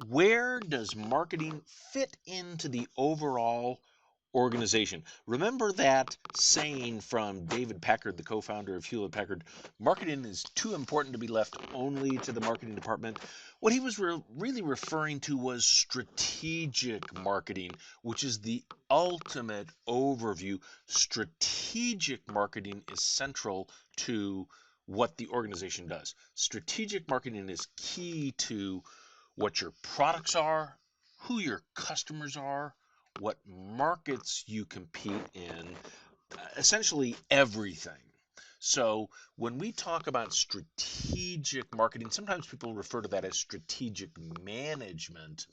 Where does marketing fit into the overall organization? Remember that saying from David Packard, the co-founder of Hewlett Packard, marketing is too important to be left only to the marketing department. What he was really referring to was strategic marketing, which is the ultimate overview. Strategic marketing is central to what the organization does. Strategic marketing is key to what your products are, who your customers are, what markets you compete in, essentially everything. So when we talk about strategic marketing, sometimes people refer to that as strategic management,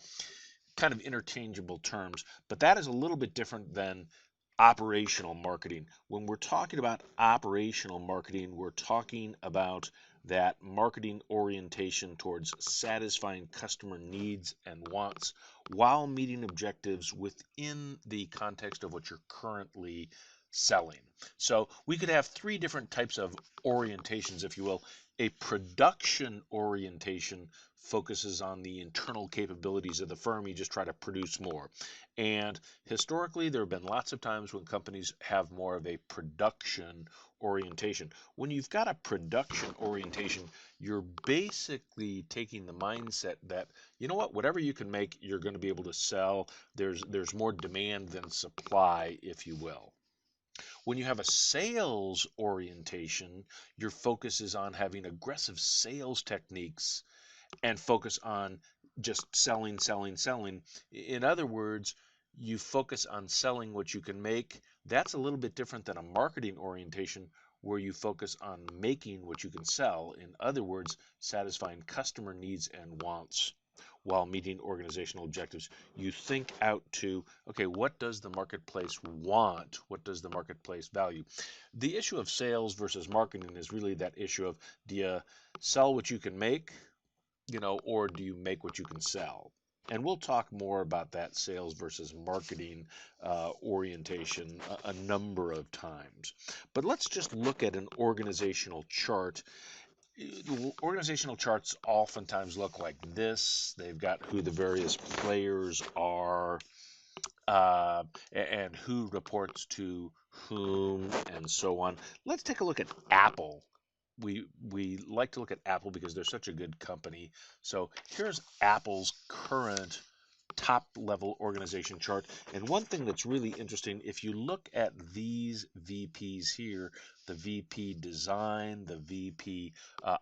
kind of interchangeable terms, but that is a little bit different than operational marketing. When we're talking about operational marketing, we're talking about that marketing orientation towards satisfying customer needs and wants while meeting objectives within the context of what you're currently selling. So we could have three different types of orientations, if you will. A production orientation focuses on the internal capabilities of the firm. You just try to produce more. And historically, there have been lots of times when companies have more of a production orientation. When you've got a production orientation, you're basically taking the mindset that, you know what, whatever you can make, you're going to be able to sell. There's more demand than supply, if you will. When you have a sales orientation, your focus is on having aggressive sales techniques and focus on just selling, selling, selling. In other words, you focus on selling what you can make. That's a little bit different than a marketing orientation where you focus on making what you can sell. In other words, satisfying customer needs and wants while meeting organizational objectives. You think out to, okay, what does the marketplace want? What does the marketplace value? The issue of sales versus marketing is really that issue of, do you sell what you can make, or do you make what you can sell? And we'll talk more about that sales versus marketing orientation a number of times. But let's just look at an organizational chart. Organizational charts oftentimes look like this. They've got who the various players are and who reports to whom and so on. Let's take a look at Apple. We like to look at Apple because they're such a good company. So here's Apple's current top level organization chart. And one thing that's really interesting, if you look at these VPs here, the VP design, the VP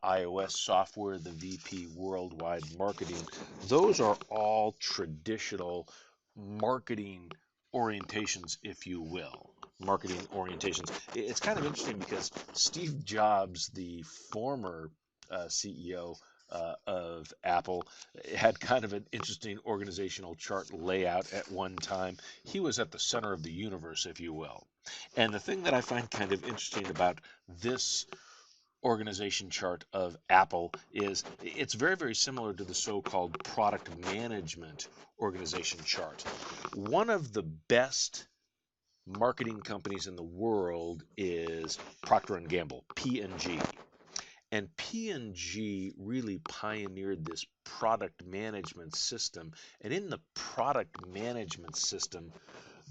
iOS software, the VP worldwide marketing, those are all traditional marketing orientations, if you will. Marketing orientations. It's kind of interesting because Steve Jobs, the former CEO of Apple, had kind of an interesting organizational chart layout at one time. He was at the center of the universe, if you will. And the thing that I find kind of interesting about this organization chart of Apple is it's very, very similar to the so-called product management organization chart. One of the best marketing companies in the world is Procter & Gamble, P&G. And P&G really pioneered this product management system. And in the product management system,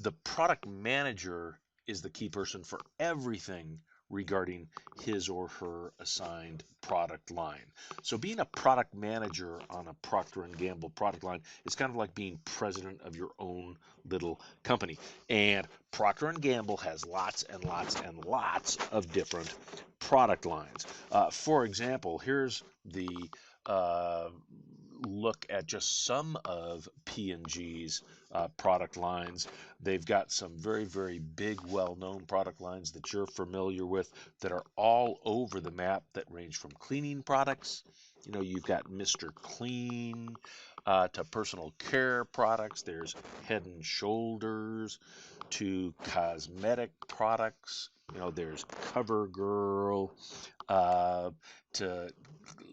the product manager is the key person for everything regarding his or her assigned product line. So being a product manager on a Procter & Gamble product line is kind of like being president of your own little company. And Procter & Gamble has lots and lots and lots of different product lines. For example, here's the look at just some of P&G's product lines. They've got some very, very big, well-known product lines that you're familiar with that are all over the map that range from cleaning products. You've got Mr. Clean to personal care products. There's Head and Shoulders to cosmetic products. There's CoverGirl to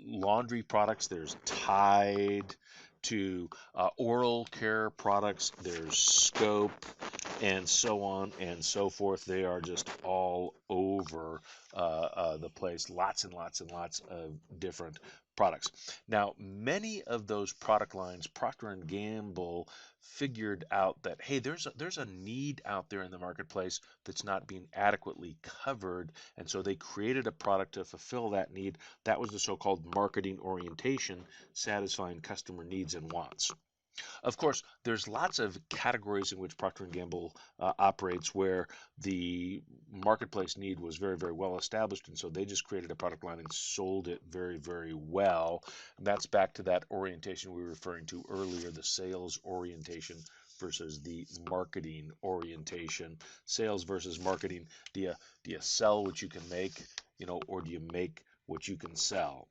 laundry products. There's Tide to oral care products. There's Scope and so on and so forth. They are just all over the place. Lots and lots and lots of different products. Now, many of those product lines, Procter and Gamble figured out that, hey, there's a need out there in the marketplace that's not being adequately covered, and so they created a product to fulfill that need. That was the so-called marketing orientation, satisfying customer needs and wants. Of course, there's lots of categories in which Procter& Gamble operates where the marketplace need was very, very well established, and so they just created a product line and sold it very, very well. And that's back to that orientation we were referring to earlier, the sales orientation versus the marketing orientation. Sales versus marketing. Do you sell what you can make, or do you make what you can sell?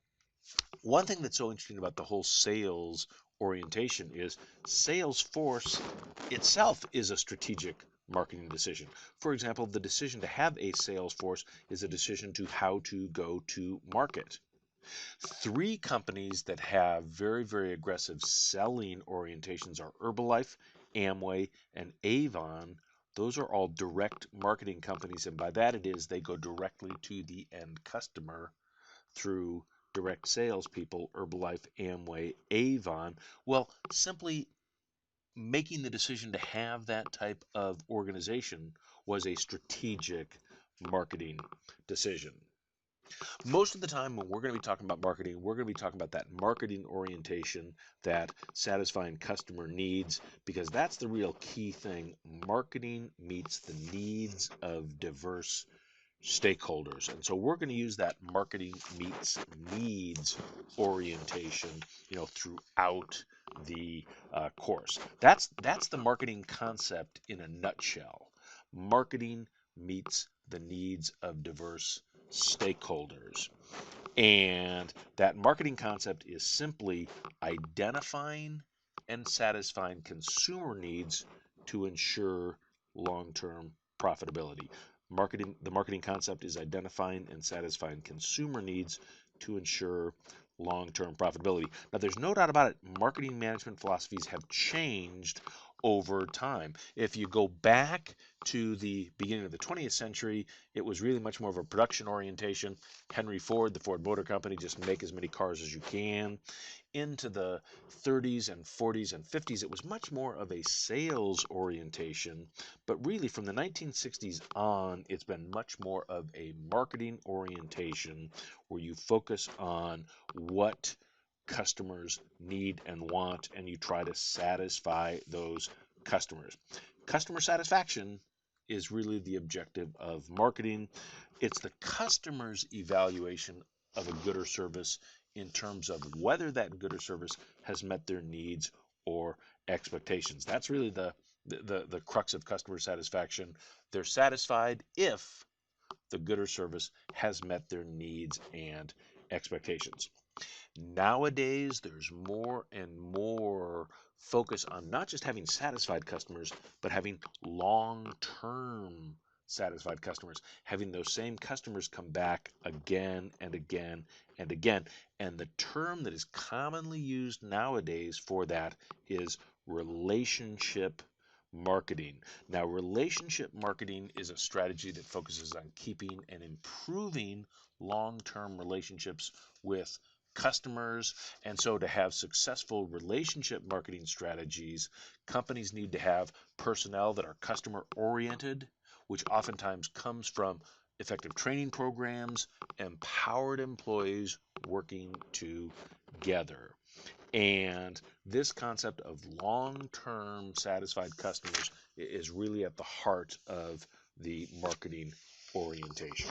One thing that's so interesting about the whole sales orientation is Salesforce itself is a strategic marketing decision. For example, the decision to have a sales force is a decision to how to go to market. Three companies that have very, very aggressive selling orientations are Herbalife, Amway, and Avon. Those are all direct marketing companies, and by that it is they go directly to the end customer through direct salespeople, Herbalife, Amway, Avon. Well, simply making the decision to have that type of organization was a strategic marketing decision. Most of the time when we're going to be talking about marketing, we're going to be talking about that marketing orientation, that satisfying customer needs, because that's the real key thing. Marketing meets the needs of diverse stakeholders. And so we're going to use that marketing meets needs orientation, throughout the course. That's the marketing concept in a nutshell. Marketing meets the needs of diverse stakeholders. And that marketing concept is simply identifying and satisfying consumer needs to ensure long-term profitability. The marketing concept is identifying and satisfying consumer needs to ensure long-term profitability. Now, there's no doubt about it, marketing management philosophies have changed over time. If you go back to the beginning of the 20th century, it was really much more of a production orientation. Henry Ford, the Ford Motor Company, just make as many cars as you can. Into the 30s and 40s and 50s, it was much more of a sales orientation. But really, from the 1960s on, it's been much more of a marketing orientation where you focus on what customers need and want, and you try to satisfy those customers. Customer satisfaction is really the objective of marketing. It's the customer's evaluation of a good or service in terms of whether that good or service has met their needs or expectations. That's really the crux of customer satisfaction. They're satisfied if the good or service has met their needs and expectations. Nowadays, there's more and more focus on not just having satisfied customers, but having long-term satisfied customers, having those same customers come back again and again and again. And the term that is commonly used nowadays for that is relationship marketing. Now, relationship marketing is a strategy that focuses on keeping and improving long-term relationships with customers. And so to have successful relationship marketing strategies, companies need to have personnel that are customer oriented, which oftentimes comes from effective training programs, empowered employees working together. And this concept of long-term satisfied customers is really at the heart of the marketing orientation.